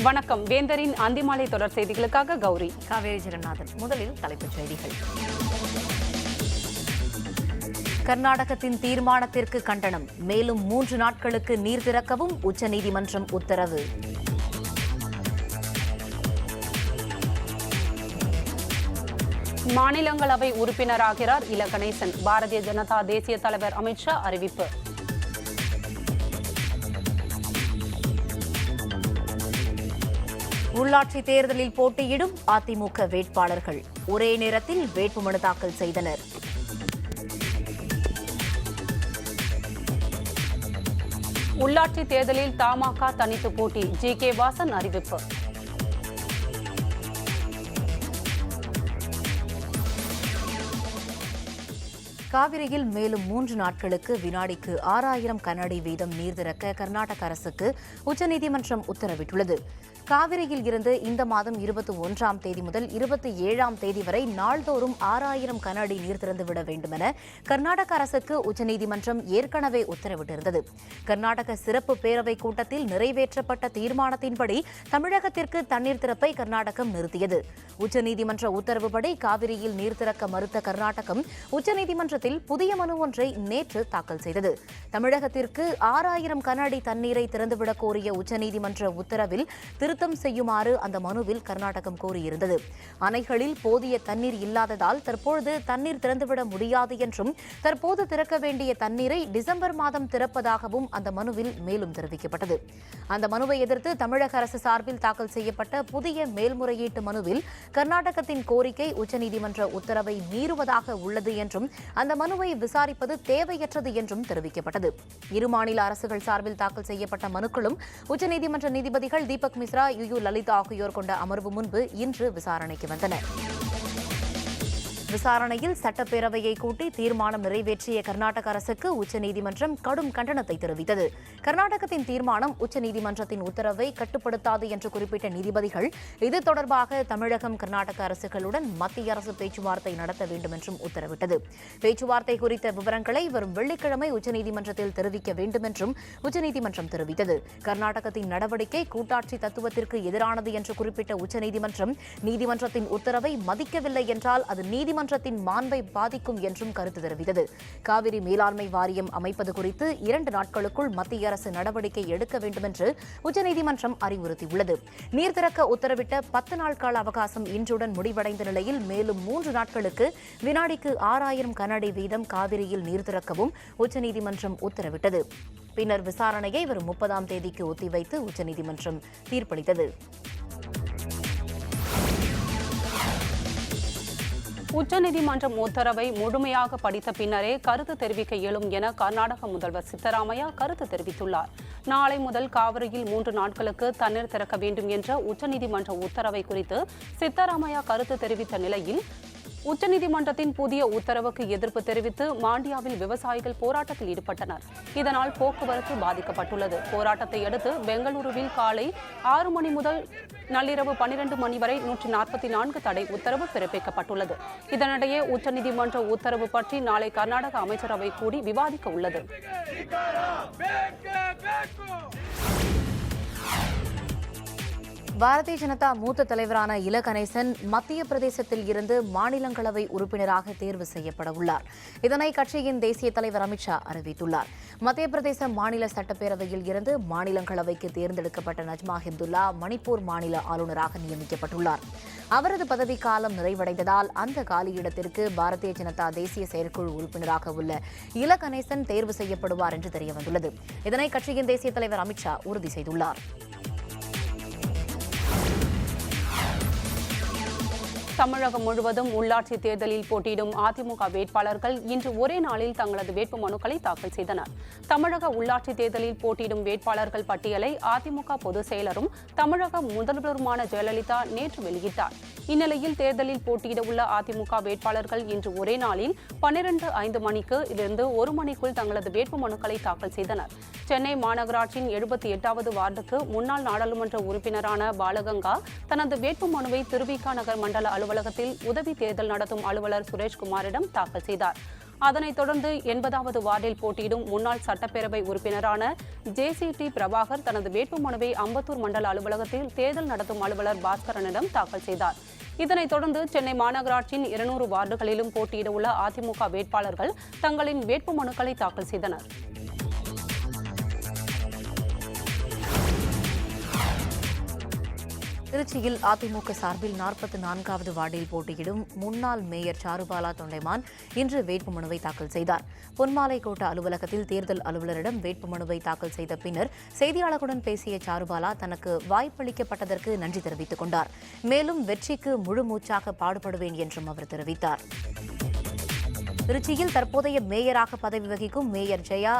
வணக்கம். வேந்தரின் அந்திமாலை தொடர் செய்திகளுக்காக கௌரி. காவேரி ஜெகநாதன். முதலில் தலைப்புச் செய்திகள். கர்நாடகத்தின் தீர்மானத்திற்கு கண்டனம். மேலும் 3 நாட்களுக்கு நீர் திறக்கவும் உச்சநீதிமன்றம் உத்தரவு. மாநிலங்களவை உறுப்பினராகிறார் இல கணேசன். பாரதிய ஜனதா தேசிய தலைவர் அமித்ஷா அறிவிப்பு. உள்ளாட்சி தேர்தலில் போட்டியிடும் அதிமுக வேட்பாளர்கள் ஒரே நேரத்தில் வேட்புமனு தாக்கல் செய்தனர். உள்ளாட்சி தேர்தலில் தமாக தனித்து போட்டி. ஜி.கே. வாசன் அறிவிப்பு. காவிரியில் மேலும் 3 நாட்களுக்கு வினாடிக்கு 6000 கனஅடி வீதம் நீர் திறக்க கர்நாடக அரசுக்கு உச்சநீதிமன்றம் உத்தரவிட்டுள்ளது. காவிரியில் இருந்து இந்த மாதம் 21ஆம் தேதி முதல் 27ஆம் தேதி வரை நாள்தோறும் 6000 கனஅடி நீர் திறந்துவிட வேண்டுமென கர்நாடக அரசுக்கு உச்சநீதிமன்றம் ஏற்கனவே உத்தரவிட்டிருந்தது. கர்நாடக சிறப்பு பேரவை கூட்டத்தில் நிறைவேற்றப்பட்ட தீர்மானத்தின்படி தமிழகத்திற்கு தண்ணீர் திறப்பை கர்நாடகம் நிறுத்தியது. உச்சநீதிமன்ற உத்தரவுப்படி காவிரியில் நீர் திறக்க மறுத்த கர்நாடகம் உச்சநீதிமன்றத்தில் புதிய மனு ஒன்றை நேற்று தாக்கல் செய்தது. தமிழகத்திற்கு 6000 கனஅடி தண்ணீரை திறந்துவிடக் கோரிய உச்சநீதிமன்ற உத்தரவில் திருத்தம் செய்யுமாறு அந்த மனுவில் கர்நாடகம் கோரியிருந்தது. அணைகளில் போதிய தண்ணீர் இல்லாததால் தற்பொழுது தண்ணீர் திறந்துவிட முடியாது என்றும் தற்போது திறக்க வேண்டிய தண்ணீரை டிசம்பர் மாதம் திறப்பதாகவும் அந்த மனுவில் மேலும் தெரிவிக்கப்பட்டது. அந்த மனுவை எதிர்த்து தமிழக அரசு சார்பில் தாக்கல் செய்யப்பட்ட புதிய மேல்முறையீட்டு மனுவில் கர்நாடகத்தின் கோரிக்கை உச்சநீதிமன்ற உத்தரவை மீறுவதாக உள்ளது என்றும் அந்த மனுவை விசாரிப்பது தேவையற்றது என்றும் தெரிவிக்கப்பட்டது. இரு மாநில அரசுகள் சார்பில் தாக்கல் செய்யப்பட்ட மனுக்களும் உச்சநீதிமன்ற நீதிபதிகள் தீபக் மிஸ்ரா, யு லலிதா ஆகியோர் கொண்ட அமர்வு முன்பு இன்று விசாரணைக்கு வந்தன. விசாரணையில் சட்டப்பேரவையை கூட்டி தீர்மானம் நிறைவேற்றிய கர்நாடக அரசுக்கு உச்சநீதிமன்றம் கடும் கண்டனத்தை தெரிவித்தது. கர்நாடகத்தின் தீர்மானம் உச்சநீதிமன்றத்தின் உத்தரவை கட்டுப்படுத்தாது என்று குறிப்பிட்ட நீதிபதிகள் இது தொடர்பாக தமிழகம், கர்நாடக அரசுகளுடன் மத்திய அரசு பேச்சுவார்த்தை நடத்த வேண்டும் என்றும் உத்தரவிட்டது. பேச்சுவார்த்தை குறித்த விவரங்களை வரும் வெள்ளிக்கிழமை உச்சநீதிமன்றத்தில் தெரிவிக்க வேண்டும் என்றும் உச்சநீதிமன்றம் தெரிவித்தது. கர்நாடகத்தின் நடவடிக்கை கூட்டாட்சி தத்துவத்திற்கு எதிரானது என்று குறிப்பிட்ட உச்சநீதிமன்றம் நீதிமன்றத்தின் உத்தரவை மதிக்கவில்லை என்றால் அது நீதிமன்றத்தின் மாண்பை பாதிக்கும் என்றும் கருத்து தெரிவித்தது. காவிரி மேலாண்மை வாரியம் அமைப்பது குறித்து 2 நாட்களுக்குள் மத்திய அரசு நடவடிக்கை எடுக்க வேண்டும் என்று உச்சநீதிமன்றம் அறிவுறுத்தியுள்ளது. நீர் திறக்க உத்தரவிட்ட 10 நாள் கால அவகாசம் இன்றுடன் முடிவடைந்த நிலையில் மேலும் 3 நாட்களுக்கு வினாடிக்கு 6000 கனஅடி வீதம் காவிரியில் நீர் திறக்கவும் உச்சநீதிமன்றம் உத்தரவிட்டது. பின்னர் விசாரணையை வரும் 30ஆம் தேதிக்கு ஒத்திவைத்து உச்சநீதிமன்றம் தீர்ப்பளித்தது. உச்சநீதிமன்றம் உத்தரவை முழுமையாக படித்த பின்னரே கருத்து தெரிவிக்க இயலும் என கர்நாடக முதல்வர் சித்தராமையா கருத்து தெரிவித்துள்ளார். நாளை முதல் காவிரியில் 3 நாட்களுக்கு தண்ணீர் திறக்க வேண்டும் என்ற உச்சநீதிமன்ற உத்தரவை குறித்து சித்தராமையா கருத்து தெரிவித்த நிலையில் உச்சநீதிமன்றத்தின் புதிய உத்தரவுக்கு எதிர்ப்பு தெரிவித்து மாண்டியாவில் விவசாயிகள் போராட்டத்தில் ஈடுபட்டனர். இதனால் போக்குவரத்து பாதிக்கப்பட்டுள்ளது. போராட்டத்தை அடுத்து பெங்களூருவில் காலை 6 மணி முதல் நள்ளிரவு 12 மணி வரை 144 தடை உத்தரவு பிறப்பிக்கப்பட்டுள்ளது. இதனிடையே உச்சநீதிமன்ற உத்தரவு பற்றி நாளை கர்நாடக அமைச்சரவை கூடி விவாதிக்க உள்ளது. பாரதிய ஜனதா மூத்த தலைவரான இல கணேசன் மத்திய பிரதேசத்தில் இருந்து மாநிலங்களவை உறுப்பினராக தேர்வு செய்யப்பட உள்ளார். இதனை கட்சியின் தேசிய தலைவர் அமித்ஷா அறிவித்துள்ளார். மத்திய பிரதேச மாநில சட்டப்பேரவையில் இருந்து மாநிலங்களவைக்கு தேர்ந்தெடுக்கப்பட்ட நஜ்மா ஹிப்துல்லா மணிப்பூர் மாநில ஆளுநராக நியமிக்கப்பட்டுள்ளார். அவரது பதவிக்காலம் நிறைவடைந்ததால் அந்த காலியிடத்திற்கு பாரதிய ஜனதா தேசிய செயற்குழு உறுப்பினராக உள்ள இல கணேசன் தேர்வு செய்யப்படுவார் என்று தெரியவந்துள்ளது. இதனை கட்சியின் தேசிய தலைவர் அமித்ஷா உறுதி செய்துள்ளார். தமிழகம் முழுவதும் உள்ளாட்சி தேர்தலில் போட்டியிடும் அதிமுக வேட்பாளர்கள் இன்று ஒரே நாளில் தங்களது வேட்பு மனுக்களை தாக்கல் செய்தனர். தமிழக உள்ளாட்சி தேர்தலில் போட்டியிடும் வேட்பாளர்கள் பட்டியலை அதிமுக பொதுச் செயலரும் தமிழக முதல்வருமான ஜெயலலிதா நேற்று வெளியிட்டார். இந்நிலையில் தேர்தலில் போட்டியிட உள்ள அதிமுக வேட்பாளர்கள் இன்று ஒரே நாளில் 12:05 மணிக்கு இருந்து 1 மணிக்குள் தங்களது வேட்பு மனுக்களை தாக்கல் செய்தனர். சென்னை மாநகராட்சியின் 78வது வார்டுக்கு முன்னாள் நாடாளுமன்ற உறுப்பினரான பாலகங்கா தனது வேட்பு மனுவை திருவிக நகர் மண்டல அலுவலகத்தில் உதவி தேர்தல் நடத்தும் அலுவலர் சுரேஷ்குமாரிடம் தாக்கல் செய்தார். அதனைத் தொடர்ந்து 80வது வார்டில் போட்டியிடும் முன்னாள் சட்டப்பேரவை உறுப்பினரான JCT பிரபாகர் தனது வேட்புமனுவை அம்பத்தூர் மண்டல அலுவலகத்தில் தேர்தல் நடத்தும் அலுவலர் பாஸ்கரனிடம் தாக்கல் செய்தார். இதனைத் தொடர்ந்து சென்னை மாநகராட்சியின் 200 வார்டுகளிலும் போட்டியிட உள்ள அதிமுக வேட்பாளர்கள் தங்களின் வேட்புமனுக்களை தாக்கல் செய்தனர். திருச்சியில் அதிமுக சார்பில் 44வது வார்டில் போட்டியிடும் முன்னாள் மேயர் சாருபாலா தொண்டைமான் இன்று வேட்புமனுவை தாக்கல் செய்தார். பொன்மாலை கோட்ட அலுவலகத்தில் தேர்தல் அலுவலரிடம் வேட்புமனுவை தாக்கல் செய்த பின்னர் செய்தியாளர்களுடன் பேசிய சாருபாலா தனக்கு வாய்ப்பளிக்கப்பட்டதற்கு நன்றி தெரிவித்துக் கொண்டார். மேலும் வெற்றிக்கு முழு மூச்சாக பாடுபடுவேன் என்றும் அவர் தெரிவித்தார். திருச்சியில் தற்போதைய மேயராக பதவி வகிக்கும் மேயர் ஜெயா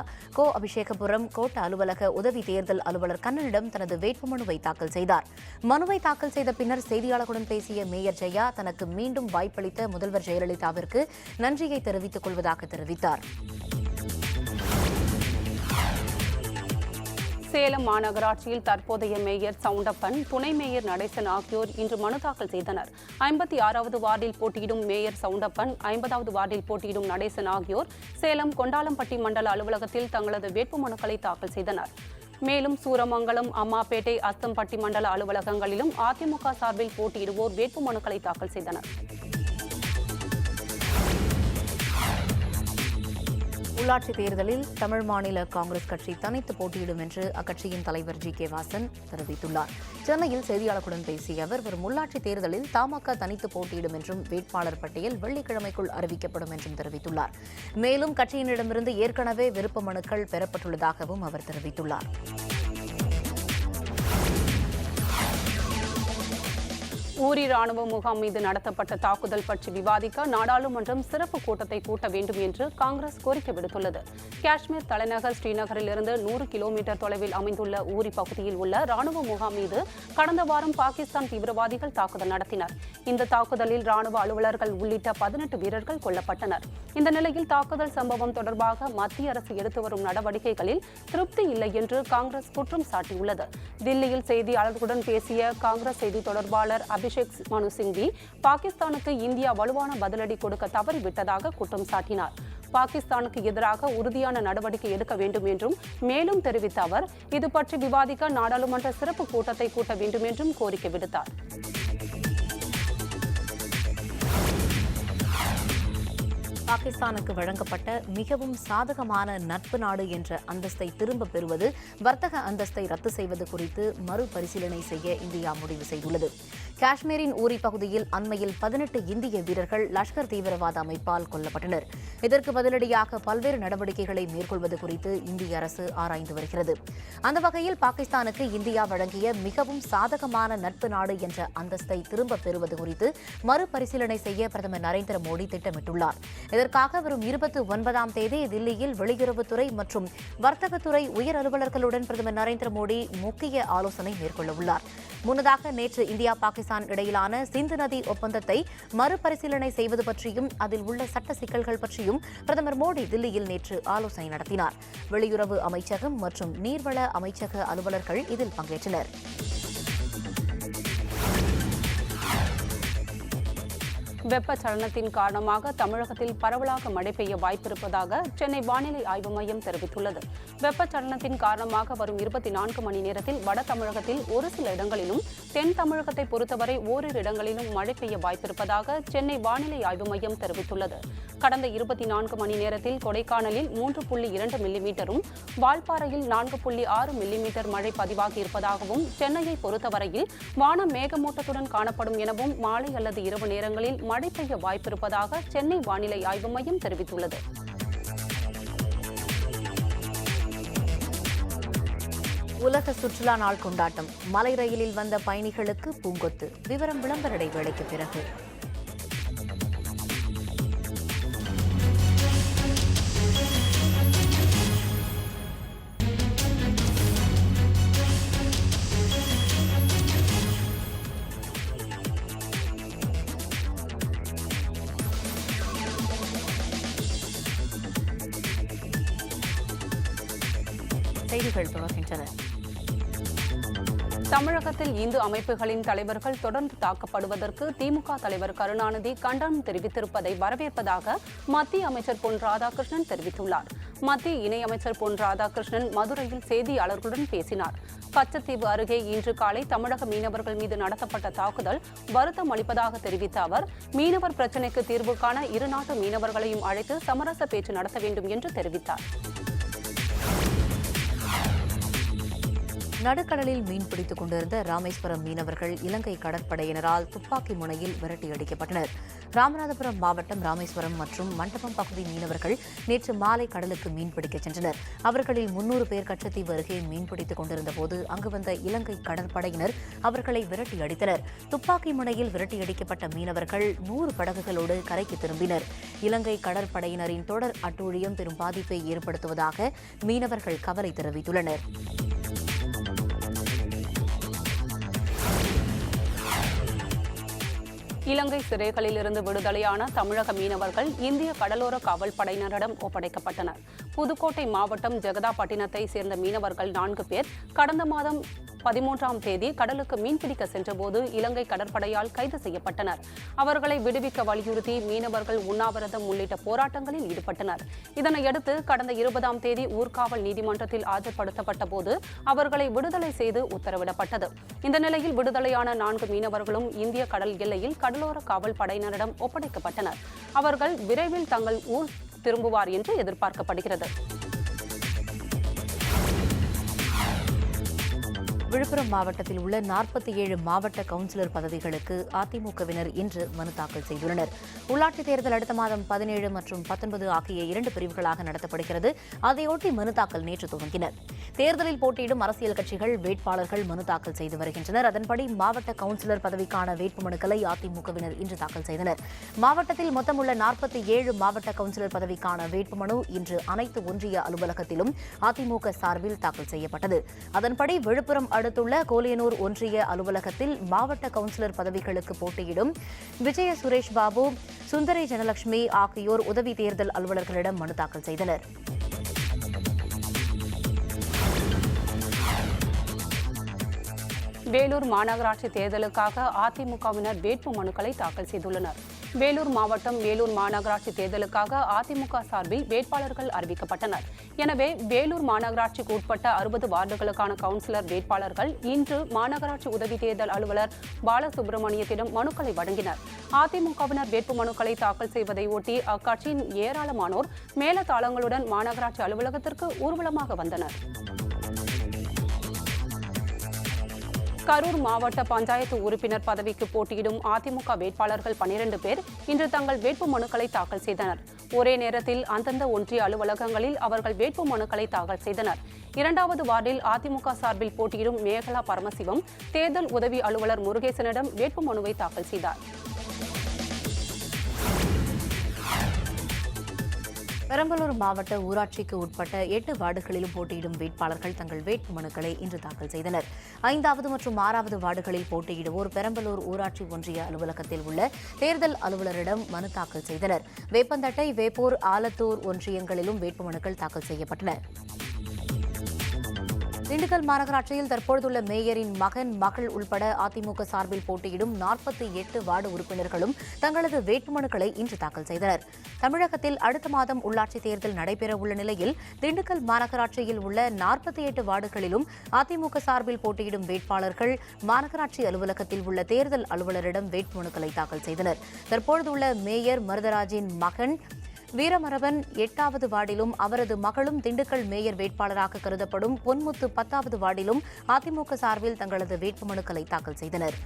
அபிஷேகபுரம் கோட்ட அலுவலக உதவி தேர்தல் அலுவலர் கண்ணனிடம் தனது வேட்புமனுவை தாக்கல் செய்தார். மனுவை தாக்கல் செய்த பின்னர் செய்தியாளர்களுடன் பேசிய மேயர் ஜெயா தனக்கு மீண்டும் வாய்ப்பளித்த முதல்வர் ஜெயலலிதாவிற்கு நன்றியை தெரிவித்துக் கொள்வதாக தெரிவித்தார். சேலம் மாநகராட்சியில் தற்போதைய மேயர் சவுண்டப்பன், துணை மேயர் நடேசன் ஆகியோர் இன்று மனு தாக்கல் செய்தனர். 56வது வார்டில் போட்டியிடும் மேயர் சவுண்டப்பன், 50வது வார்டில் போட்டியிடும் நடேசன் ஆகியோர் சேலம் கொண்டாலம்பட்டி மண்டல அலுவலகத்தில் தங்களது வேட்புமனுக்களை தாக்கல் செய்தனர். மேலும் சூரமங்கலம், அம்மாப்பேட்டை, அஸ்தம்பட்டி மண்டல அலுவலகங்களிலும் அதிமுக சார்பில் போட்டியிடுவோர் வேட்புமனுக்களை தாக்கல் செய்தனர். உள்ளாட்சித் தேர்தலில் தமிழ் மாநில காங்கிரஸ் கட்சி தனித்து போட்டியிடும் என்று அக்கட்சியின் தலைவர் G.K. வாசன் தெரிவித்துள்ளார். சென்னையில் செய்தியாளர்களுடன் பேசிய அவர் வரும் உள்ளாட்சித் தேர்தலில் தமாக தனித்து போட்டியிடும் என்றும் வேட்பாளர் பட்டியல் வெள்ளிக்கிழமைக்குள் அறிவிக்கப்படும் என்றும் தெரிவித்துள்ளார். மேலும் கட்சியினரிடமிருந்து ஏற்கனவே விருப்ப மனுக்கள் பெறப்பட்டுள்ளதாகவும் அவர் தெரிவித்துள்ளார். ஊரி ராணுவ முகாம் மீது நடத்தப்பட்ட தாக்குதல் பற்றி விவாதிக்க நாடாளுமன்றம் சிறப்பு கூட்டத்தை கூட்ட வேண்டும் என்று காங்கிரஸ் கோரிக்கை விடுத்துள்ளது. காஷ்மீர் தலைநகர் ஸ்ரீநகரிலிருந்து 100 கிலோமீட்டர் தொலைவில் அமைந்துள்ள ஊரி பகுதியில் உள்ள ராணுவ முகாம் மீது கடந்த வாரம் பாகிஸ்தான் தீவிரவாதிகள் தாக்குதல் நடத்தினர். இந்த தாக்குதலில் ராணுவ அலுவலர்கள் உள்ளிட்ட 18 வீரர்கள் கொல்லப்பட்டனர். இந்த நிலையில் தாக்குதல் சம்பவம் தொடர்பாக மத்திய அரசு எடுத்து வரும் நடவடிக்கைகளில் திருப்தி இல்லை என்று காங்கிரஸ் குற்றம் சாட்டியுள்ளது. தில்லியில் செய்தியாளர்களுடன் பேசிய காங்கிரஸ் செய்தி தொடர்பாளர் அபிஷேக் மனு சிங்வி பாகிஸ்தானுக்கு இந்தியா வலுவான பதிலடி கொடுக்க தவறிவிட்டதாக குற்றம் சாட்டினார். பாகிஸ்தானுக்கு எதிராக உறுதியான நடவடிக்கை எடுக்க வேண்டும் என்றும் மேலும் தெரிவித்த அவர் இது பற்றி விவாதிக்க நாடாளுமன்ற சிறப்பு கூட்டத்தை கூட்ட வேண்டும் என்றும் கோரிக்கை விடுத்தார். பாகிஸ்தானுக்கு வழங்கப்பட்ட மிகவும் சாதகமான நட்பு நாடு என்ற அந்தஸ்தை திரும்பப் பெறுவது, வர்த்தக அந்தஸ்தை ரத்து செய்வது குறித்து மறுபரிசீலனை செய்ய இந்தியா முடிவு செய்துள்ளது. காஷ்மீரின் ஊரி பகுதியில் அண்மையில் 18 இந்திய வீரர்கள் லஷ்கர் தீவிரவாத அமைப்பால் கொல்லப்பட்டனர். இதற்கு பதிலடியாக பல்வேறு நடவடிக்கைகளை மேற்கொள்வது குறித்து இந்திய அரசு ஆராய்ந்து வருகிறது. அந்த வகையில் பாகிஸ்தானுக்கு இந்தியா வழங்கிய மிகவும் சாதகமான நட்பு நாடு என்ற அந்தஸ்தை திரும்பப் பெறுவது குறித்து மறுபரிசீலனை செய்ய பிரதமர் நரேந்திர மோடி திட்டமிட்டுள்ளார். இதற்காக வரும் 29ஆம் தேதி தில்லியில் வெளியுறவுத்துறை மற்றும் வர்த்தகத்துறை உயர் அலுவலர்களுடன் பிரதமர் நரேந்திர மோடி முக்கிய ஆலோசனை மேற்கொள்ள உள்ளார். முன்னதாக நேற்று இந்தியா பாகிஸ்தான் இடையிலான சிந்து நதி ஒப்பந்தத்தை மறுபரிசீலனை செய்வது பற்றியும் அதில் உள்ள சட்ட சிக்கல்கள் பற்றியும் பிரதமர் மோடி தில்லியில் நேற்று ஆலோசனை நடத்தினார். வெளியுறவு அமைச்சகம் மற்றும் நீர்வள அமைச்சக அலுவலர்கள் இதில் பங்கேற்றனர். வெப்பச்சலனத்தின் காரணமாக தமிழகத்தில் பரவலாக மழை பெய்ய வாய்ப்பிருப்பதாக சென்னை வானிலை ஆய்வு மையம் தெரிவித்துள்ளது. வெப்பச்சலனத்தின் காரணமாக வரும் 24 மணி நேரத்தில் வட தமிழகத்தில் ஒரு சில இடங்களிலும், தென் தமிழகத்தை பொறுத்தவரை ஓரிரு இடங்களிலும் மழை பெய்ய வாய்ப்பிருப்பதாக சென்னை வானிலை ஆய்வு மையம் தெரிவித்துள்ளது. கடந்த 24 மணி நேரத்தில் கொடைக்கானலில் 3.2 மில்லிமீட்டரும், வால்பாறையில் 4.6 மில்லிமீட்டர் மழை பதிவாகியிருப்பதாகவும், சென்னையை பொறுத்தவரையில் வானம் மேகமூட்டத்துடன் காணப்படும் எனவும் மாலை அல்லது இரவு நேரங்களில் மழை பெய்ய வாய்ப்பிருப்பதாக சென்னை வானிலை ஆய்வு மையம் தெரிவித்துள்ளது. உலக சுற்றுலா நாள் கொண்டாட்டம். மலை ரயிலில் வந்த பயணிகளுக்கு பூங்கொத்து. விவரம் விளம்பர இடைவேளைக்கு பிறகு. செய்திகள் தொடர்கின்றன. தமிழகத்தில் இந்து அமைப்புகளின் தலைவர்கள் தொடர்ந்து தாக்கப்படுவதற்கு திமுக தலைவர் கருணாநிதி கண்டனம் தெரிவித்திருப்பதை வரவேற்பதாக மத்திய அமைச்சர் பொன் ராதாகிருஷ்ணன் தெரிவித்துள்ளார். மத்திய இணையமைச்சர் பொன் ராதாகிருஷ்ணன் மதுரையில் செய்தியாளர்களுடன் பேசினார். கச்சத்தீவு அருகே இன்று காலை தமிழக மீனவர்கள் மீது நடத்தப்பட்ட தாக்குதல் வருத்தம் அளிப்பதாக தெரிவித்த அவர், மீனவர் பிரச்சினைக்கு தீர்வு காண இருநாட்டு மீனவர்களையும் அழைத்து சமரச பேச்சு நடத்த வேண்டும் என்று தெரிவித்தார். நடுக்கடலில் மீன்பிடித்துக் கொண்டிருந்த ராமேஸ்வரம் மீனவர்கள் இலங்கை கடற்படையினரால் துப்பாக்கி முனையில் விரட்டியடிக்கப்பட்டனர். ராமநாதபுரம் மாவட்டம் ராமேஸ்வரம் மற்றும் மண்டபம் பகுதி மீனவர்கள் நேற்று மாலை கடலுக்கு மீன்பிடிக்கச் சென்றனர். அவர்களில் 300 பேர் கச்சத்தீவு அருகே மீன்பிடித்துக் கொண்டிருந்தபோது அங்கு வந்த இலங்கை கடற்படையினர் அவர்களை விரட்டியடித்தனர். துப்பாக்கி முனையில் விரட்டியடிக்கப்பட்ட மீனவர்கள் 100 படகுகளோடு கரைக்கு திரும்பினர். இலங்கை கடற்படையினரின் தொடர் அட்டூழியம் பெரும் பாதிப்பை ஏற்படுத்துவதாக மீனவர்கள் கவலை தெரிவித்துள்ளனர். இலங்கை சிறைகளிலிருந்து விடுதலையான தமிழக மீனவர்கள் இந்திய கடலோர காவல் படையினரிடம் ஒப்படைக்கப்பட்டனர். புதுக்கோட்டை மாவட்டம் ஜெகதாப்பட்டினத்தை சேர்ந்த மீனவர்கள் 4 பேர் கடந்த மாதம் 13ஆம் தேதி கடலுக்கு மீன்பிடிக்க சென்றபோது இலங்கை கடற்படையால் கைது செய்யப்பட்டனர். அவர்களை விடுவிக்க வலியுறுத்தி மீனவர்கள் உண்ணாவிரதம் உள்ளிட்ட போராட்டங்களில் ஈடுபட்டனர். இதனையடுத்து கடந்த 20ஆம் தேதி ஊர்காவல் நீதிமன்றத்தில் ஆஜர்படுத்தப்பட்ட போது அவர்களை விடுதலை செய்து உத்தரவிடப்பட்டது. இந்த நிலையில் விடுதலையான 4 மீனவர்களும் இந்திய கடல் எல்லையில் கடலோர காவல் படையினரிடம் ஒப்படைக்கப்பட்டனர். அவர்கள் விரைவில் தங்கள் ஊர் திரும்புவார் என்று எதிர்பார்க்கப்படுகிறது. விழுப்புரம் மாவட்டத்தில் உள்ள 47 மாவட்ட கவுன்சிலர் பதவிகளுக்கு அதிமுகவினர் இன்று மனு தாக்கல் செய்துள்ளனர். உள்ளாட்சித் தேர்தல் அடுத்த மாதம் 17 மற்றும் 19 ஆகிய 2 பிரிவுகளாக நடத்தப்படுகிறது. அதையொட்டி மனு தாக்கல் நேற்று துவங்கினர். தேர்தலில் போட்டியிடும் அரசியல் கட்சிகள் வேட்பாளர்கள் மனு தாக்கல் செய்து வருகின்றனர். அதன்படி மாவட்ட கவுன்சிலர் பதவிக்கான வேட்புமனுக்களை அதிமுகவினர் இன்று தாக்கல் செய்தனர். மாவட்டத்தில் மொத்தம் உள்ள 47 மாவட்ட கவுன்சிலர் பதவிக்கான வேட்புமனு இன்று அனைத்து ஒன்றிய அலுவலகத்திலும் அதிமுக சார்பில் தாக்கல் செய்யப்பட்டது. அதன்படி விழுப்புரம் அடுத்துள்ள கோலியனூர் ஒன்றிய அலுவலகத்தில் மாவட்ட கவுன்சிலர் பதவிகளுக்கு போட்டியிடும் விஜய சுரேஷ் பாபு, சுந்தரி ஜனலட்சுமி ஆகியோர் உதவி தேர்தல் அலுவலர்களிடம் மனு தாக்கல் செய்தனர். வேலூர் மாநகராட்சி தேர்தலுக்காக அதிமுகவினர் வேட்பு மனுக்களை தாக்கல் செய்துள்ளனர். வேலூர் மாவட்டம் வேலூர் மாநகராட்சி தேர்தலுக்காக அதிமுக சார்பில் வேட்பாளர்கள் அறிவிக்கப்பட்டனர். எனவே வேலூர் மாநகராட்சிக்கு உட்பட்ட 60 வார்டுகளுக்கான கவுன்சிலர் வேட்பாளர்கள் இன்று மாநகராட்சி உதவி தேர்தல் அலுவலர் பாலசுப்ரமணியத்திடம் மனுக்களை வழங்கினர். அதிமுகவினர் வேட்பு மனுக்களை தாக்கல் செய்வதை ஒட்டி அக்கட்சியின் ஏராளமானோர் மேளதாளங்களுடன் மாநகராட்சி அலுவலகத்திற்கு ஊர்வலமாக வந்தனர். கரூர் மாவட்ட பஞ்சாயத்து உறுப்பினர் பதவிக்கு போட்டியிடும் அதிமுக வேட்பாளர்கள் 12 பேர் இன்று தங்கள் வேட்பு மனுக்களை தாக்கல் செய்தனர். ஒரே நேரத்தில் அந்தந்த ஒன்றிய அலுவலகங்களில் அவர்கள் வேட்பு மனுக்களை தாக்கல் செய்தனர். 2வது வார்டில் அதிமுக சார்பில் போட்டியிடும் மேகலா பரமசிவம் தேர்தல் உதவி அலுவலர் முருகேசனிடம் வேட்பு மனுவை தாக்கல் செய்தார். பெரம்பலூர் மாவட்ட ஊராட்சிக்கு உட்பட்ட 8 வார்டுகளிலும் போட்டியிடும் வேட்பாளர்கள் தங்கள் வேட்பு மனுக்களை இன்று தாக்கல் செய்தனர். 5வது மற்றும் 6வது வார்டுகளில் போட்டியிடுவோர் பெரம்பலூர் ஊராட்சி ஒன்றிய அலுவலகத்தில் உள்ள தேர்தல் அலுவலரிடம் மனு தாக்கல் செய்தனர். வேப்பந்தட்டை, வேப்பூர், ஆலத்தூர் ஒன்றியங்களிலும் வேட்புமனுக்கள் தாக்கல் செய்யப்பட்டன. திண்டுக்கல் மாநகராட்சியில் தற்போதுள்ள மேயரின் மகன், மகள் உள்பட அதிமுக சார்பில் போட்டியிடும் 48 வார்டு உறுப்பினர்களும் தங்களது வேட்புமனுக்களை இன்று தாக்கல் செய்தனர். தமிழகத்தில் அடுத்த மாதம் உள்ளாட்சித் தேர்தல் நடைபெறவுள்ள நிலையில் திண்டுக்கல் மாநகராட்சியில் உள்ள 48 வார்டுகளிலும் அதிமுக சார்பில் போட்டியிடும் வேட்பாளர்கள் மாநகராட்சி அலுவலகத்தில் உள்ள தேர்தல் அலுவலரிடம் வேட்புமனுக்களை தாக்கல் செய்தனர். தற்போதுள்ள மேயர் மருதராஜின் மகன் வீரமரவன் 8வது வார்டிலும் அவரது மகளும் திண்டுக்கல் மேயர் வேட்பாளராக கருதப்படும் பொன்முத்து 10வது வார்டிலும் அதிமுக சார்பில் தங்களது வேட்புமனுக்களை தாக்கல் செய்தனர்.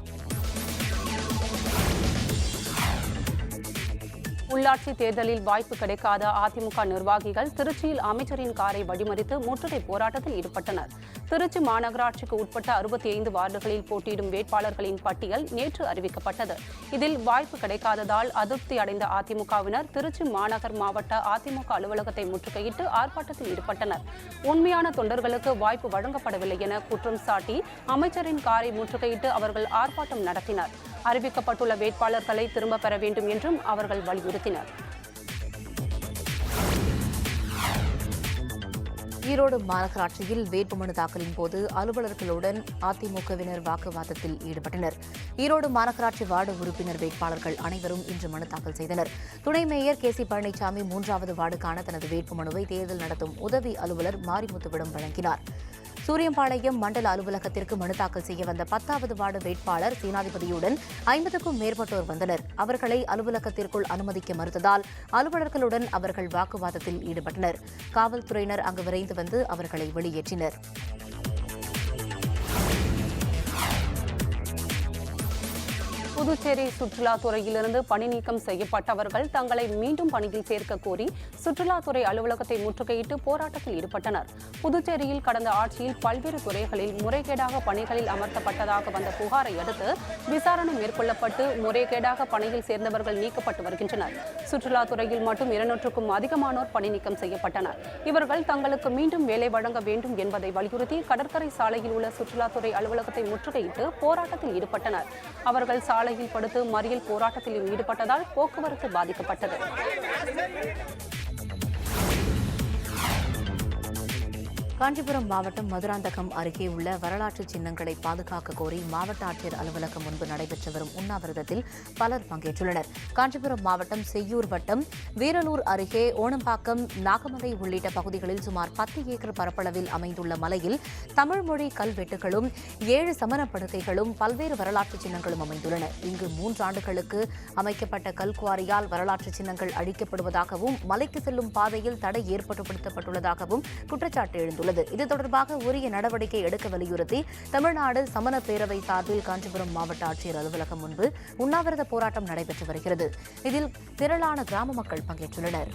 உள்ளாட்சி தேர்தலில் வாய்ப்பு கிடைக்காத அதிமுக நிர்வாகிகள் திருச்சியில் அமைச்சரின் காரை வழிமறித்து முற்றுகை போராட்டத்தில் ஈடுபட்டனர். திருச்சி மாநகராட்சிக்கு உட்பட்ட 65 வார்டுகளில் போட்டியிடும் வேட்பாளர்களின் பட்டியல் நேற்று அறிவிக்கப்பட்டது. இதில் வாய்ப்பு கிடைக்காததால் அதிருப்தி அடைந்த அதிமுகவினர் திருச்சி மாநகர் மாவட்ட அதிமுக அலுவலகத்தை முற்றுகையிட்டு ஆர்ப்பாட்டத்தில் ஈடுபட்டனர். உண்மையான தொண்டர்களுக்கு வாய்ப்பு வழங்கப்படவில்லை என குற்றம் சாட்டி அமைச்சரின் காரை முற்றுகையிட்டு அவர்கள் ஆர்ப்பாட்டம் நடத்தினர். அறிவிக்கப்பட்டுள்ள வேட்பாளர்களை திரும்பப் பெற வேண்டும் என்றும் அவர்கள் வலியுறுத்தினர். ஈரோடு மாநகராட்சியில் வேட்புமனு தாக்கலின் போது அலுவலர்களுடன் அதிமுகவினர் வாக்குவாதத்தில் ஈடுபட்டனர். ஈரோடு மாநகராட்சி வார்டு உறுப்பினர் வேட்பாளர்கள் அனைவரும் இன்று மனு தாக்கல் செய்தனர். துணை மேயர் கே சி பழனிசாமி 3வது வார்டுக்கான தனது வேட்புமனுவை தேர்தல் நடத்தும் உதவி அலுவலர் மாரிமுத்துவிடம் வழங்கினார். சூரியம்பாளையம் மண்டல அலுவலகத்திற்கு மனு தாக்கல் செய்ய வந்த 10வது வார்டு வேட்பாளர் சேனாதிபதியுடன் 50க்கும் மேற்பட்டோர் வந்தனர். அவர்களை அலுவலகத்திற்குள் அனுமதிக்க மறுத்ததால் அலுவலர்களுடன் அவர்கள் வாக்குவாதத்தில் ஈடுபட்டனர். காவல்துறையினர் அங்கு விரைந்து வந்து அவர்களை வெளியேற்றினர். புதுச்சேரி சுற்றுலாத்துறையிலிருந்து பணி நீக்கம் செய்யப்பட்டவர்கள் தங்களை மீண்டும் பணியில் சேர்க்க கோரி சுற்றுலாத்துறை அலுவலகத்தை முற்றுகையிட்டு போராட்டத்தில் ஈடுபட்டனர். புதுச்சேரியில் கடந்த ஆட்சியில் பல்வேறு துறைகளில் முறைகேடாக பணிகளில் அமர்த்தப்பட்டதாக வந்த புகாரை அடுத்து விசாரணை மேற்கொள்ளப்பட்டு முறைகேடாக பணியில் சேர்ந்தவர்கள் நீக்கப்பட்டு வருகின்றனர். சுற்றுலாத்துறையில் மட்டும் 200க்கும் அதிகமானோர் பணி நீக்கம் செய்யப்பட்டனர். இவர்கள் தங்களுக்கு மீண்டும் வேலை வழங்க வேண்டும் என்பதை வலியுறுத்தி கடற்கரை சாலையில் உள்ள சுற்றுலாத்துறை அலுவலகத்தை முற்றுகையிட்டு போராட்டத்தில் ஈடுபட்டனர். அவர்கள் சாலையில் படுத்து மறியல் போராட்டத்திலும் ஈடுபட்டதால் போக்குவரத்து பாதிக்கப்பட்டது. காஞ்சிபுரம் மாவட்டம் மதுராந்தகம் அருகே உள்ள வரலாற்று சின்னங்களை பாதுகாக்க கோரி மாவட்ட ஆட்சியர் அலுவலகம் முன்பு நடைபெற்று வரும் உண்ணாவிரதத்தில் பலர் பங்கேற்றுள்ளனர். காஞ்சிபுரம் மாவட்டம் செய்யூர் வட்டம் வீரலூர் அருகே ஓணம்பாக்கம், நாகமலை உள்ளிட்ட பகுதிகளில் சுமார் 10 ஏக்கர் பரப்பளவில் அமைந்துள்ள மலையில் தமிழ்மொழி கல்வெட்டுகளும் 7 சமணப்படுக்கைகளும் பல்வேறு வரலாற்று சின்னங்களும் அமைந்துள்ளன. இங்கு 3 ஆண்டுகளுக்கு அமைக்கப்பட்ட கல்குவாரியால் வரலாற்று சின்னங்கள் அழிக்கப்படுவதாகவும் மலைக்கு செல்லும் பாதையில் தடை ஏற்படுத்தப்பட்டுள்ளதாகவும் குற்றச்சாட்டு எழுந்துள்ளது. இது தொடர்பாக உரிய நடவடிக்கை எடுக்க வலியுறுத்தி தமிழ்நாடு சமண பேரவை சார்பில் காஞ்சிபுரம் மாவட்ட ஆட்சியர் அலுவலகம் முன்பு உண்ணாவிரத போராட்டம் நடைபெற்று வருகிறது. இதில் திரளான கிராம மக்கள் பங்கேற்றுள்ளனர்.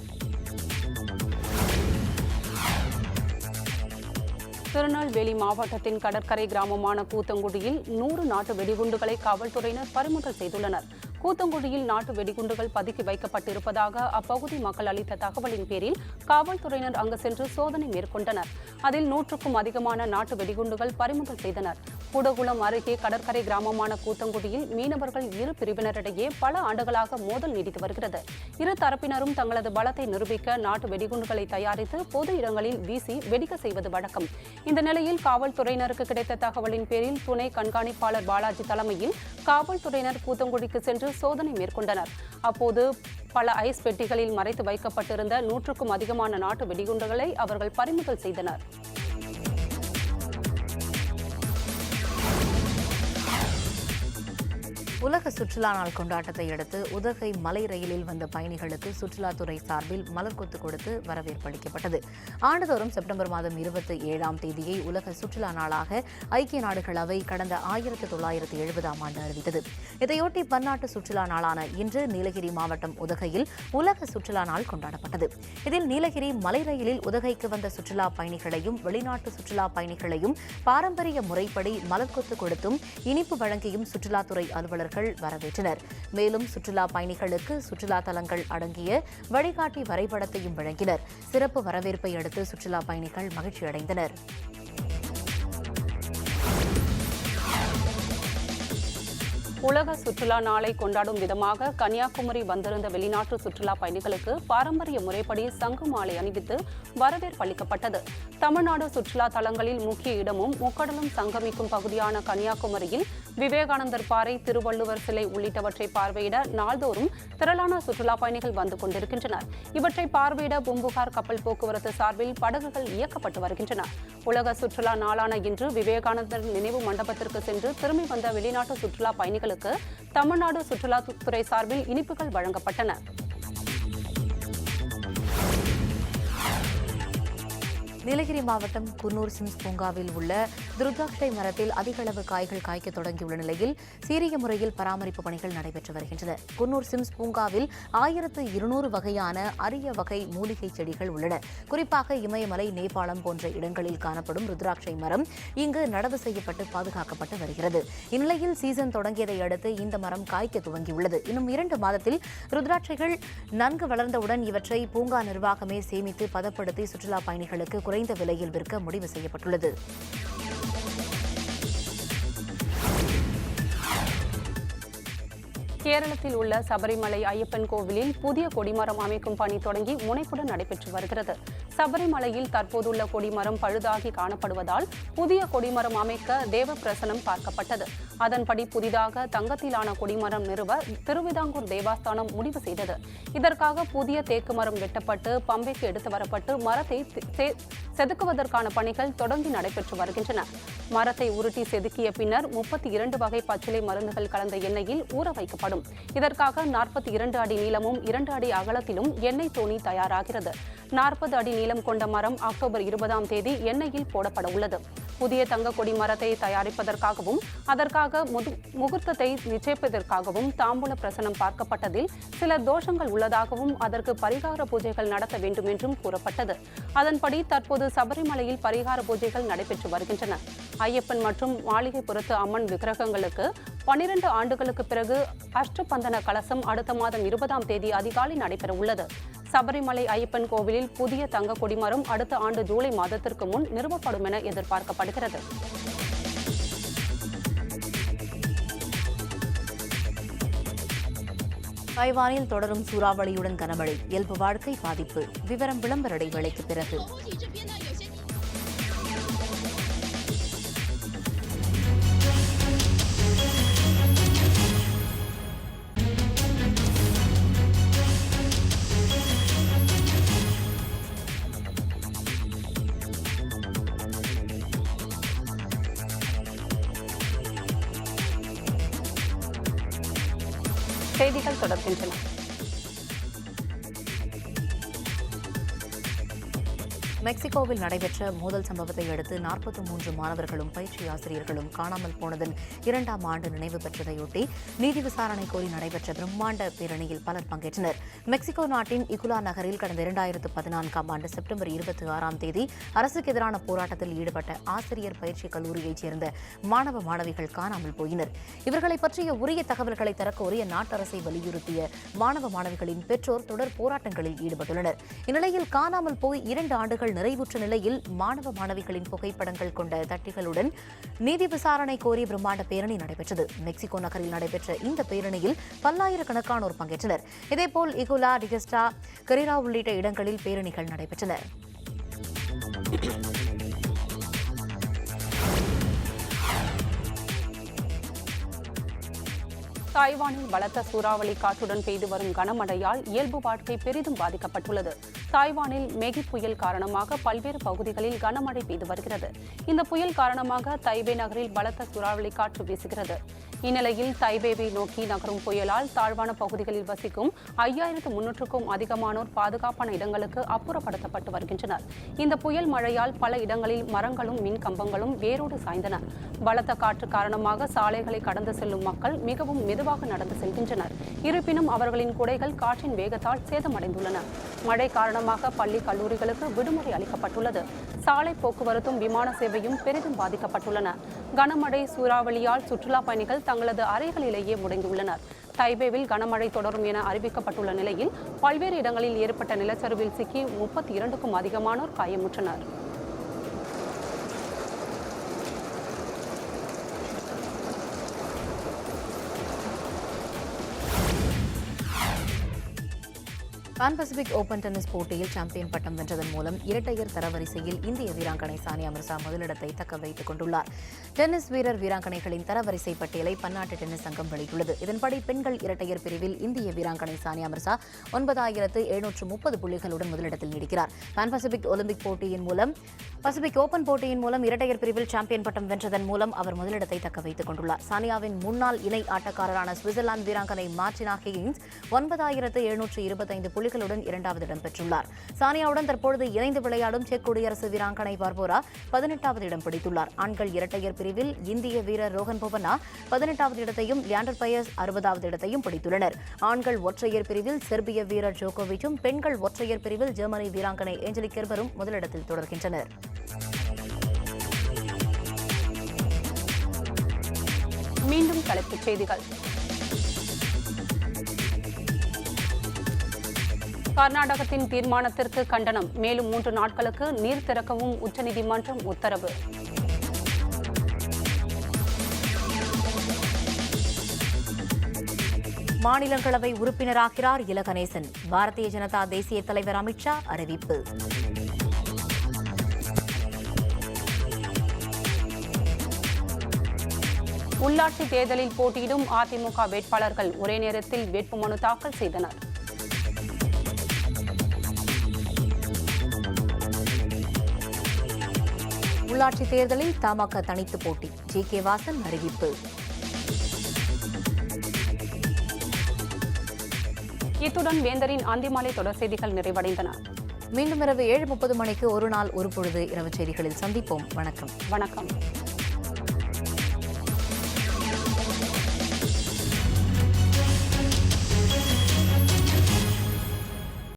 திருநெல்வேலி மாவட்டத்தின் கடற்கரை கிராமமான கூத்தங்குடியில் 100 நாட்டு வெடிகுண்டுகளை காவல்துறையினர் பறிமுதல் செய்துள்ளனர். கூத்தங்குடியில் நாட்டு வெடிகுண்டுகள் பதுக்கி வைக்கப்பட்டிருப்பதாக அப்பகுதி மக்கள் அளித்த தகவலின் பேரில் காவல்துறையினர் அங்கு சென்று சோதனை மேற்கொண்டனர். அதில் 100க்கும் அதிகமான நாட்டு வெடிகுண்டுகள் பறிமுதல் செய்தனர். கூடகுளம் அருகே கடற்கரை கிராமமான கூத்தங்குடியில் மீனவர்கள் இரு பிரிவினரிடையே பல ஆண்டுகளாக மோதல் நீடித்து வருகிறது. இரு தரப்பினரும் தங்களது பலத்தை நிரூபிக்க நாட்டு வெடிகுண்டுகளை தயாரித்து பொது இடங்களில் வீசி வெடிக்க செய்வது வழக்கம். இந்த நிலையில் காவல்துறையினருக்கு கிடைத்த தகவலின் பேரில் துணை கண்காணிப்பாளர் பாலாஜி தலைமையில் காவல்துறையினர் கூத்தங்குடிக்கு சென்று சோதனை மேற்கொண்டனர். அப்போது பல ஐஸ் பெட்டிகளில் மறைத்து வைக்கப்பட்டிருந்த 100க்கும் அதிகமான நாட்டு வெடிகுண்டுகளை அவர்கள் பறிமுதல் செய்தனர். உலக சுற்றுலா நாள் கொண்டாட்டத்தை அடுத்து உதகை மலை ரயிலில் வந்த பயணிகளுக்கு சுற்றுலாத்துறை சார்பில் மலர்கொத்து கொடுத்து வரவேற்பு அளிக்கப்பட்டது. ஆண்டுதோறும் செப்டம்பர் மாதம் 27ஆம் தேதியை உலக சுற்றுலா நாளாக ஐக்கிய நாடுகள் அவை கடந்த 1970ஆம் ஆண்டு அறிவித்தது. இதையொட்டி பன்னாட்டு சுற்றுலா நாளான இன்று நீலகிரி மாவட்டம் உதகையில் உலக சுற்றுலா நாள் கொண்டாடப்பட்டது. இதில் நீலகிரி மலை ரயிலில் உதகைக்கு வந்த சுற்றுலா பயணிகளையும் வெளிநாட்டு சுற்றுலா பயணிகளையும் பாரம்பரிய முறைப்படி மலர்கொத்து கொடுத்தும் இனிப்பு வழங்கியும் சுற்றுலாத்துறை அலுவலர்கள் வரவேற்றனர். மேலும் சுற்றுலா பயணிகளுக்கு சுற்றுலா தலங்கள் அடங்கிய வழிகாட்டி வரைபடத்தையும் வழங்கினர். சிறப்பு வரவேற்பை அடுத்து சுற்றுலா பயணிகள் மகிழ்ச்சியடைந்தனர். உலக சுற்றுலா நாளை கொண்டாடும் விதமாக கன்னியாகுமரி வந்திருந்த வெளிநாட்டு சுற்றுலா பயணிகளுக்கு பாரம்பரிய முறைப்படி சங்கு மாலை அணிவித்து வரவேற்பு அளிக்கப்பட்டது. தமிழ்நாடு சுற்றுலா தலங்களில் முக்கிய இடமும் முக்கடலும் சங்கமிக்கும் பகுதியான கன்னியாகுமரியில் விவேகானந்தர் பாறை, திருவள்ளுவர் சிலை உள்ளிட்டவற்றை பார்வையிட நாள்தோறும் திரளான சுற்றுலா பயணிகள் வந்து கொண்டிருக்கின்றனர். இவற்றை பார்வையிட பூம்புகார் கப்பல் போக்குவரத்து சார்பில் படகுகள் இயக்கப்பட்டு வருகின்றன. உலக சுற்றுலா நாளான இன்று விவேகானந்தர் நினைவு மண்டபத்திற்கு சென்று திரும்பி வந்த வெளிநாட்டு சுற்றுலா பயணிகளுக்கு தமிழ்நாடு சுற்றுலாத்துறை சார்பில் இனிப்புகள் வழங்கப்பட்டன. நீலகிரி மாவட்டம் குன்னூர் சிம்ஸ் பூங்காவில் உள்ள துருத்ராட்சை மரத்தில் அதிக அளவு காய்கள் காய்க்க தொடங்கியுள்ள நிலையில் சீரிய முறையில் பராமரிப்பு பணிகள் நடைபெற்று வருகின்றன. குன்னூர் சிம்ஸ் பூங்காவில் 1200 வகையான அரிய வகை மூலிகை செடிகள் உள்ளன. குறிப்பாக இமயமலை, நேபாளம் போன்ற இடங்களில் காணப்படும் ருத்ராட்சை மரம் இங்கு நடவு செய்யப்பட்டு பாதுகாக்கப்பட்டு வருகிறது. இந்நிலையில் சீசன் தொடங்கியதை அடுத்து இந்த மரம் காய்க்க துவங்கியுள்ளது. இன்னும் 2 மாதத்தில் ருத்ராட்சைகள் நன்கு வளர்ந்தவுடன் இவற்றை பூங்கா நிர்வாகமே சேமித்து பதப்படுத்தி சுற்றுலா பயணிகளுக்கு குறைந்த விலையில் விற்க முடிவு செய்யப்பட்டுள்ளது. கேரளத்தில் உள்ள சபரிமலை ஐயப்பன் கோவிலில் புதிய கொடிமரம் அமைக்கும் பணி தொடங்கி முனைப்புடன் நடைபெற்று வருகிறது. சபரிமலையில் தற்போதுள்ள கொடிமரம் பழுதாகி காணப்படுவதால் புதிய கொடிமரம் அமைக்க தேவப்பிரசனம் பார்க்கப்பட்டது. அதன்படி புதிதாக தங்கத்திலான கொடிமரம் நிறுவ திருவிதாங்கூர் தேவஸ்தானம் முடிவு செய்தது. இதற்காக புதிய தேக்கு மரம் வெட்டப்பட்டு பம்பைக்கு எடுத்து வரப்பட்டு மரத்தை செதுக்குவதற்கான பணிகள் தொடங்கி நடைபெற்று வருகின்றன. மரத்தை உருட்டி செதுக்கிய பின்னர் 32 வகை பச்சிலை மருந்துகள் கலந்த எண்ணெயில் ஊற வைக்கப்படும். இதற்காக 42 அடி நீளமும் 2 அடி அகலத்திலும் எண்ணெய் தோணி தயாராகிறது. 40 அடி நீளம் கொண்ட மரம் அக்டோபர் 20ஆம் தேதி எண்ணெயில் போடப்பட உள்ளது. புதிய தங்க கொடி மரத்தை தயாரிப்பதற்காகவும் அதற்காக முகூர்த்தத்தை நிச்சயிப்பதற்காகவும் தாம்பூல பிரசனம் பார்க்கப்பட்டதில் சில தோஷங்கள் உள்ளதாகவும் அதற்கு பரிகார பூஜைகள் நடத்த வேண்டும் என்றும் கூறப்பட்டது. அதன்படி தற்போது சபரிமலையில் பரிகார பூஜைகள் நடைபெற்று வருகின்றன. ஐயப்பன் மற்றும் மாளிகைப்புறத்து அம்மன் விக்கிரகங்களுக்கு 12 ஆண்டுகளுக்கு பிறகு அஷ்டபந்தன கலசம் அடுத்த மாதம் 20ஆம் தேதி அதிகாலை நடைபெற உள்ளது. சபரிமலை ஐயப்பன் கோவிலில் புதிய தங்க கொடிமரம் அடுத்த ஆண்டு ஜூலை மாதத்திற்கு முன் நிறுவப்படும் என எதிர்பார்க்கப்படுகிறது. தைவானில் தொடரும் சூறாவளியுடன் கனமழை, இயல்பு வாழ்க்கை பாதிப்பு. விவரம் விளம்பர இடைவேளைக்கு பிறகு. செய்திகள் தொடர்கின்றன. மெக்சிகோவில் நடைபெற்ற மோதல் சம்பவத்தை அடுத்து 43 மாணவர்களும் பயிற்சி ஆசிரியர்களும் காணாமல் போனதன் 2ஆம் ஆண்டு நினைவு பெற்றதையொட்டி நீதி விசாரணை கோரி நடைபெற்ற பிரம்மாண்ட பேரணியில் பலர் பங்கேற்றனர். மெக்சிகோ நாட்டின் இகுலா நகரில் கடந்த 2014ஆம் ஆண்டு செப்டம்பர் 26ஆம் தேதி அரசுக்கு எதிரான போராட்டத்தில் ஈடுபட்ட ஆசிரியர் பயிற்சி கல்லூரியைச் சேர்ந்த மாணவ மாணவிகள் காணாமல் போயினர். இவர்களை பற்றிய உரிய தகவல்களை தரக்கோரிய நாட்டரசை வலியுறுத்திய மாணவ மாணவிகளின் பெற்றோர் தொடர் போராட்டங்களில் ஈடுபட்டுள்ளனர். இந்நிலையில் காணாமல் போய் 2 ஆண்டுகள் நிறைவுற்ற நிலையில் மாணவ மாணவிகளின் புகைப்படங்கள் கொண்ட தட்டிகளுடன் நீதி விசாரணை கோரி பிரம்மாண்ட பேரணி நடைபெற்றது. மெக்சிகோ நகரில் நடைபெற்ற இந்த பேரணியில் பல்லாயிரக்கணக்கானோர் பங்கேற்றனர். இதேபோல் இகுலா, டிகஸ்டா, கரிரா உள்ளிட்ட இடங்களில் பேரணிகள் நடைபெற்றன. தாய்வானில் பலத்த சூறாவளி காற்றுடன் பெய்து வரும் கனமழையால் இயல்பு வாழ்க்கை பெரிதும் பாதிக்கப்பட்டுள்ளது. தாய்வானில் மெகி புயல் காரணமாக பல்வேறு பகுதிகளில் கனமழை பெய்து வருகிறது. இந்த புயல் காரணமாக தைபே நகரில் பலத்த சூறாவளி காற்று வீசுகிறது. இந்நிலையில் தைபேவை நோக்கி நகரும் புயலால் தாழ்வான பகுதிகளில் வசிக்கும் 5300க்கும் அதிகமானோர் பாதுகாப்பான இடங்களுக்கு அப்புறப்படுத்தப்பட்டு வருகின்றனர். இந்த புயல் மழையால் பல இடங்களில் மரங்களும் மின் கம்பங்களும் வேரோடு சாய்ந்தன. பலத்த காற்று காரணமாக சாலைகளை கடந்து செல்லும் மக்கள் மிகவும் மெதுவாக நடந்து செல்கின்றனர். இருப்பினும் அவர்களின் குடைகள் காற்றின் வேகத்தால் சேதமடைந்துள்ளன. மழை காரணமாக பள்ளி, கல்லூரிகளுக்கு விடுமுறை அளிக்கப்பட்டுள்ளது. சாலை போக்குவரத்தும் விமான சேவையும் பெரிதும் பாதிக்கப்பட்டுள்ளன. கனமழை சூறாவளியால் சுற்றுலா பயணிகள் தங்களது அறைகளிலேயே முடங்கியுள்ளனர். தைபேவில் கனமழை தொடரும் என அறிவிக்கப்பட்டுள்ள நிலையில் பல்வேறு இடங்களில் ஏற்பட்ட நிலச்சரிவில் சிக்கி 32க்கும் அதிகமானோர் காயமுற்றனர். பான் பசிபிக் ஓபன் டென்னிஸ் போட்டியில் சாம்பியன் பட்டம் வென்றதன் மூலம் இரட்டையர் தரவரிசையில் இந்திய வீராங்கனை சானியா மிர்சா முதலிடத்தை தக்க வைத்துக் கொண்டுள்ளார். டென்னிஸ் வீரர் வீராங்கனைகளின் தரவரிசை பட்டியலை பன்னாட்டு டென்னிஸ் சங்கம் வெளியிட்டுள்ளது. இதன்படி பெண்கள் இரட்டையர் பிரிவில் இந்திய வீராங்கனை சானியா மிர்சா 9730 புள்ளிகளுடன் முதலிடத்தில் நீடிக்கிறார். பான் பசிபிக் ஒலிம்பிக் போட்டியின் மூலம் பசிபிக் ஓபன் போட்டியின் மூலம் இரட்டையர் பிரிவில் சாம்பியன் பட்டம் வென்றதன் மூலம் அவர் முதலிடத்தை தக்க வைத்துக் கொண்டுள்ளார். சானியாவின் முன்னாள் இணை ஆட்டக்காரரான சுவிட்சர்லாந்து வீராங்கனை மார்டினா ஹிகின்ஸ் 9725 புள்ளிகளுடன் 2வது இடம் பெற்றுள்ளார். சானியாவுடன் தற்பொழுது இணைந்து விளையாடும் செக் குடியரசு வீராங்கனை பார்போரா 18வது இடம் பிடித்துள்ளார். ஆண்கள் இரட்டையர் பிரிவில் இந்திய வீரர் ரோஹன் போபண்ணா 18வது இடத்தையும், லியாண்டர் பயஸ் 60வது இடத்தையும் பிடித்துள்ளனர். ஆண்கள் ஒற்றையர் பிரிவில் செர்பிய வீரர் ஜோகோவிச்சும், பெண்கள் ஒற்றையர் பிரிவில் ஜெர்மனி வீராங்கனை ஏஞ்சலிக் கெர்பரும் முதலிடத்தில் தொடர்கின்றனர். மீண்டும் தலைப்புச் செய்திகள். கர்நாடகத்தின் தீர்மானத்திற்கு கண்டனம். மேலும் 3 நாட்களுக்கு நீர் திறக்கவும் உச்சநீதிமன்றம் உத்தரவு. மாநிலங்களவை உறுப்பினராகிறார் இல கணேசன். பாரதிய ஜனதா தேசிய தலைவர் அமித்ஷா அறிவிப்பு. உள்ளாட்சி தேர்தலில் போட்டியிடும் அதிமுக வேட்பாளர்கள் ஒரே நேரத்தில் வேட்புமனு தாக்கல் செய்தனர். உள்ளாட்சி தேர்தலில் தமாக தனித்து போட்டி. ஜி.கே. வாசன் அறிவிப்பு. இத்துடன் வேந்தரின் அந்திமாலை தொடர் செய்திகள் நிறைவடைந்தன. மீண்டும் இரவு 7:30 மணிக்கு ஒரு நாள் ஒரு பொழுது இரவு செய்திகளில் சந்திப்போம். வணக்கம்.